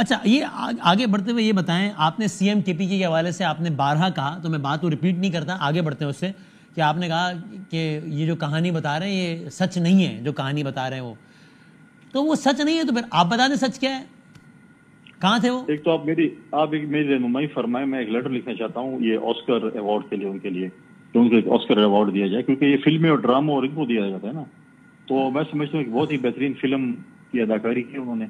اچھا یہ آگے بڑھتے ہوئے یہ بتائیں، آپ نے سی ایم کے پی کے حوالے سے آپ نے بارہا کہا، تو میں بات کو ریپیٹ نہیں کرتا، آگے بڑھتے ہیں اس سے، کہ آپ نے کہا کہ یہ جو کہانی بتا رہے ہیں یہ سچ نہیں ہے، جو کہانی بتا رہے ہیں وہ، تو وہ سچ نہیں ہے تو پھر آپ بتا دیں سچ کیا ہے، کہاں تھے وہ؟ ایک تو آپ میری رہنمائی فرمائیں، میں ایک لیٹر لکھنا چاہتا ہوں یہ آسکر ایوارڈ کے لیے، ان کے لیے کہ ان کو ایک آسکر ایوارڈ دیا جائے، کیونکہ یہ فلمیں اور ڈراموں اور ان کو دیا جاتا ہے نا، تو میں سمجھتا ہوں کہ بہت ہی بہترین فلم کی اداکاری کی انہوں نے.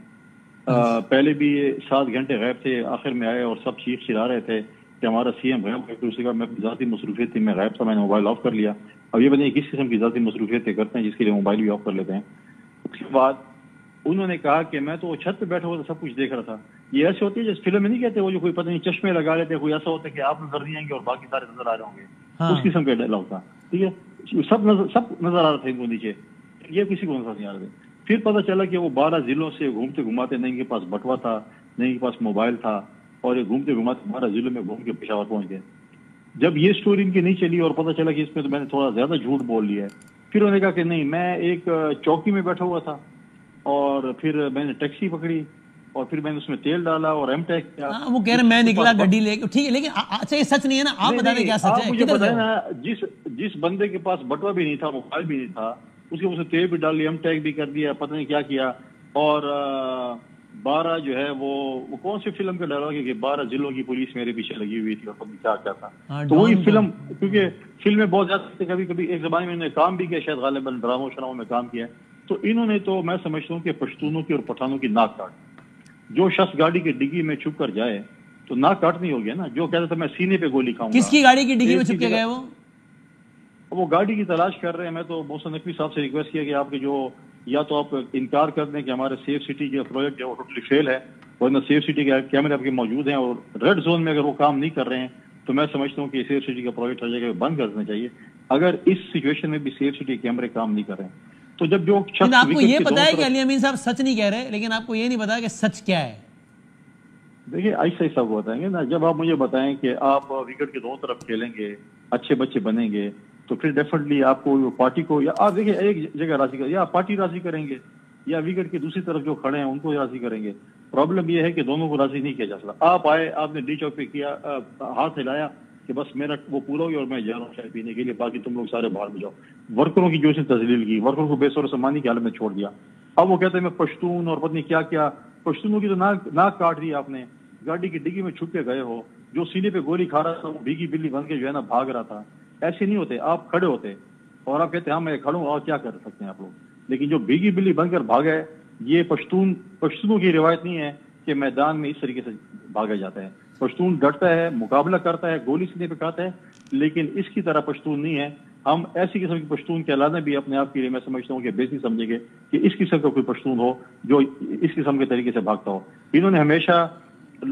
پہلے بھی 7 گھنٹے غائب تھے، آخر میں آئے اور سب چیخ چلا رہے تھے کہ ہمارا سی ایم غائب ہے. پھر اسی کا میں ذاتی مصروفیت تھی، میں غائب تھا، میں نے موبائل آف کر لیا. اب یہ بتائیے کس قسم کی ذاتی مصروفیتیں کرتے ہیں جس کے لیے موبائل بھی آف کر لیتے ہیں. اس کے بعد انہوں نے کہا کہ میں تو چھت پہ بیٹھا ہوا تھا، سب کچھ دیکھ رہا تھا. یہ ایسے ہوتی ہے جس فلم میں نہیں کہتے وہ جو کوئی پتہ نہیں چشمے لگا لیتے، کوئی ایسا ہوتا ہے کہ آپ نظر نہیں آئیں گے اور باقی سارے نظر آ رہے ہوں گے، اس قسم کا ڈائلاگ تھا. ٹھیک ہے، سب نظر آ رہا تھا ان کو نیچے، یہ کسی کو نظر نہیں آ رہے تھے. پھر پتہ چلا کہ وہ 12 ضلعوں سے گھومتے گھماتے، نہ ان کے پاس بٹوا تھا نہ ان کے پاس موبائل تھا، اور یہ گھومتے گھماتے 12 ضلعوں میں گھوم کے پشاور پہنچ گئے. جب یہ سٹوری ان کی نہیں چلی اور پتہ چلا کہ اس میں تو میں نے تھوڑا زیادہ جھوٹ بول لیا ہے، پھر انہوں نے کہا کہ نہیں، میں ایک چوکی میں بیٹھا ہوا تھا اور پھر میں نے ٹیکسی پکڑی اور پھر میں نے اس میں تیل ڈالا اور ایم ٹیک کیا. وہ کہہ رہے میں نکلا گڈی لے کے، ٹھیک ہے، لیکن اچھا یہ سچ نہیں ہے نا، آپ بتا دیں کیا سچ ہے. آپ مجھے بتائیں نا، جس بندے کے پاس بٹوا بھی نہیں تھا، موبائل بھی نہیں تھا، اس کے اسے تیل بھی ڈال لیا، ایم ٹیک بھی کر دیا، پتہ نہیں کیا کیا، اور 12 جو ہے وہ کون سی فلم کا ڈائلاگ ہے کہ 12 ضلعوں کی پولیس میرے پیچھے لگی ہوئی تھی اور پتہ نہیں کیا کیا تھا. تو وہی فلم، کیونکہ فلمیں بہت زیادہ کبھی کبھی ایک زمانے میں انہوں نے کام بھی کیا، شاید غالباً ڈراموں شراموں میں کام کیا، تو انہوں نے تو میں سمجھتا ہوں کہ پشتونوں کی اور پٹھانوں کی ناک کاٹ. جو شخص گاڑی کی ڈگی میں چھپ کر جائے تو ناک کاٹنی ہوگی نا. جو کہتا تھا میں سینے پہ گولی کھاؤں گا. کس کی گاڑی کی ڈگی میں چھپ کے گئے وہ گاڑی کی تلاش کر رہے ہیں. میں تو محسن نقوی صاحب سے ریکویسٹ کیا کہ آپ کے جو، یا تو آپ انکار کر دیں کہ ہمارے سیف سٹی کے پروجیکٹ ہے وہ ٹوٹلی فیل ہے، ورنہ سیف سٹی کے کیمرے آپ کے موجود ہیں اور ریڈ زون میں اگر وہ کام نہیں کر رہے ہیں تو میں سمجھتا ہوں کہ سیف سٹی کا پروجیکٹ ہر جگہ بند کر دینا چاہیے. اگر اس سچویشن میں بھی سیف سٹی کیمرے کام نہیں کر رہے ہیں تو جب جو شخص، آپ کو یہ پتا ہے کہ علی امین صاحب سچ نہیں کہہ رہے، لیکن آپ کو یہ نہیں پتا کہ سچ کیا ہے. دیکھیے ایسا ایسا وہ بتائیں گے نا، جب آپ مجھے بتائیں کہ آپ وکٹ کے دونوں طرف کھیلیں گے، اچھے بچے بنیں گے، تو پھر ڈیفینیٹلی آپ کو پارٹی کو، یا آپ دیکھیے ایک جگہ راضی کریں، یا پارٹی راضی کریں گے یا وکٹ کی دوسری طرف جو کھڑے ہیں ان کو راضی کریں گے. پرابلم یہ ہے کہ دونوں کو راضی نہیں کیا جا سکتا. آپ آئے، آپ نے ڈی چوک پہ کیا، ہاتھ ہلایا کہ بس میرا وہ پورا ہو گیا اور میں جا رہا ہوں چائے پینے کے لیے، باقی تم لوگ سارے باہر میں جاؤ. ورکروں کی جو سے تذلیل کی، ورکروں کو بے سر و سامانی کی حالت میں چھوڑ دیا. اب وہ کہتے ہیں میں پشتون اور پتہ نہیں کیا کیا. پشتونوں کی تو ناک کاٹ دی آپ نے. گاڑی کی ڈگی میں چھپ کے گئے ہو. جو سینے پہ گولی کھا رہا تھا وہ بھیگی بلی بن کے جو ہے نا بھاگ رہا تھا. ایسے نہیں ہوتے، آپ کھڑے ہوتے اور آپ کہتے ہیں ہاں میں کھڑوں اور کیا کر سکتے ہیں آپ لوگ. لیکن جو بھیگی بلی بن کر بھاگے، یہ پشتونوں کی روایت نہیں ہے کہ میدان میں اس طریقے سے بھاگا جاتا ہے. پشتون ڈرتا ہے، مقابلہ کرتا ہے، گولی سینے پہ کھاتا ہے، لیکن اس کی طرح پشتون نہیں ہے. ہم ایسی قسم کی پشتون کہلانا بھی اپنے آپ کے لیے میں سمجھتا ہوں کہ بیسی سمجھیں گے کہ اس قسم کا کوئی پشتون ہو جو اس قسم کے طریقے سے بھاگتا ہو. انہوں نے ہمیشہ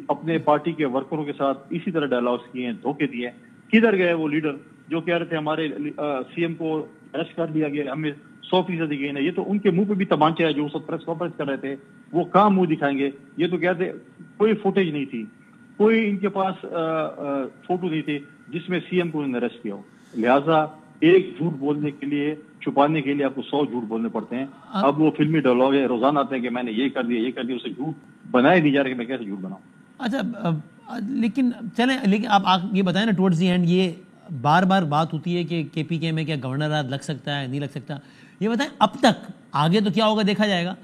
اپنے پارٹی کے ورکروں کے ساتھ اسی طرح ڈائلاگس کیے ہیں، دھوکے دیے. کدھر گئے وہ لیڈر جو کہہ رہے تھے ہمارے سی ایم کو اریسٹ کر لیا گیا، ہمیں 100% گئے نا؟ یہ تو ان کے منہ پہ بھی تمانچہ ہے جو اس وقت پریس کانفرنس کر رہے تھے. وہ کہاں منہ دکھائیں گے؟ یہ تو کہتے کوئی فوٹیج نہیں تھی، کوئی ان کے پاس فوٹو نہیں تھی جس میں سی ایم کو انہوں نے اریسٹ کیا ہو. لہٰذا ایک جھوٹ بولنے کے لیے، چھپانے کے لیے آپ کو 100 جھوٹ بولنے پڑتے ہیں. اب وہ فلمی ڈائلاگ ہے، روزانہ آتے ہیں کہ میں نے یہ کر دیا یہ کر دیا، اسے جھوٹ بنائے نہیں جا رہے کہ میں کیسے جھوٹ بناؤں. اچھا لیکن چلیں، لیکن آپ یہ بتائیں نا ٹورڈز دی اینڈ، یہ بار بار بات ہوتی ہے کہ کے پی کے میں کیا گورنر راج لگ سکتا ہے نہیں لگ سکتا. یہ بتائیں اب تک، آگے تو کیا ہوگا دیکھا جائے گا.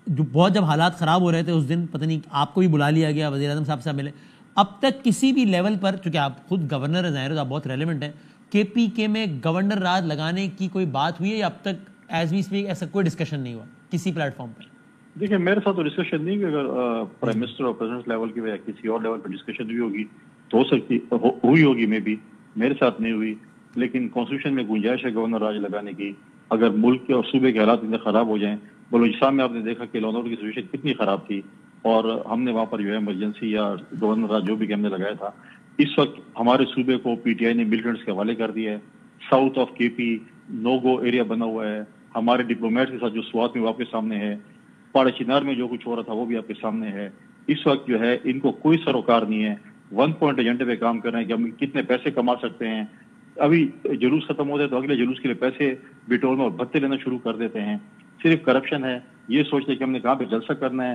جو بہت جب حالات خراب ہو رہے تھے اس دن پتہ نہیں آپ کو بھی بلا لیا گیا، وزیر اعظم صاحب سے ملے. اب تک کسی بھی لیول پر، چونکہ آپ خود گورنر ہیں ظاہر ہے آپ بہت ریلیونٹ ہیں، کے پی کے میں گورنر راج لگانے کی کوئی بات ہوئی ہے یا اب تک ایز وی اسپیک ایسا کوئی ڈسکشن نہیں ہوا کسی پلیٹ فارم پہ؟ دیکھیں میرے ساتھ تو ڈسکشن نہیں، کہ اگر پرائم منسٹر اور پریزیڈنٹ لیول کی یا کسی اور لیول پہ ڈسکشن ہوئی ہوگی تو ہو سکتی ہوئی ہوگی، میں بھی میرے ساتھ نہیں ہوئی. لیکن کانسٹیٹیوشن میں گنجائش ہے گورنر راج لگانے کی. اگر ملک کے اور صوبے کے حالات اتنے خراب ہو جائیں، بلوچستان میں آپ نے دیکھا کہ لانور کی سچویشن کتنی خراب تھی اور ہم نے وہاں پر جو ہے ایمرجنسی یا گورنر راج جو بھی ہم نے لگایا تھا. اس وقت ہمارے صوبے کو پی ٹی آئی نے ملٹنٹس کے حوالے کر دیا ہے. ساؤتھ آف کے پی نو گو ایریا بنا ہوا ہے. ہمارے ڈپلومیٹ کے ساتھ جو سوات میں وہ آپ کے سامنے ہے. پاڑا چنار میں جو کچھ ہو رہا تھا وہ بھی آپ کے سامنے ہے. اس وقت جو ہے ان کو کوئی سروکار نہیں ہے. 1 پوائنٹ ایجنڈے پہ کام کر رہے ہیں کہ ہم کتنے پیسے کما سکتے ہیں. ابھی جلوس ختم ہوتے ہیں تو اگلے جلوس کے لیے پیسے بٹورنا اور بھتے لینا شروع کر دیتے ہیں. صرف کرپشن ہے. یہ سوچتے کہ ہم نے کہاں پہ جلسہ کرنا ہے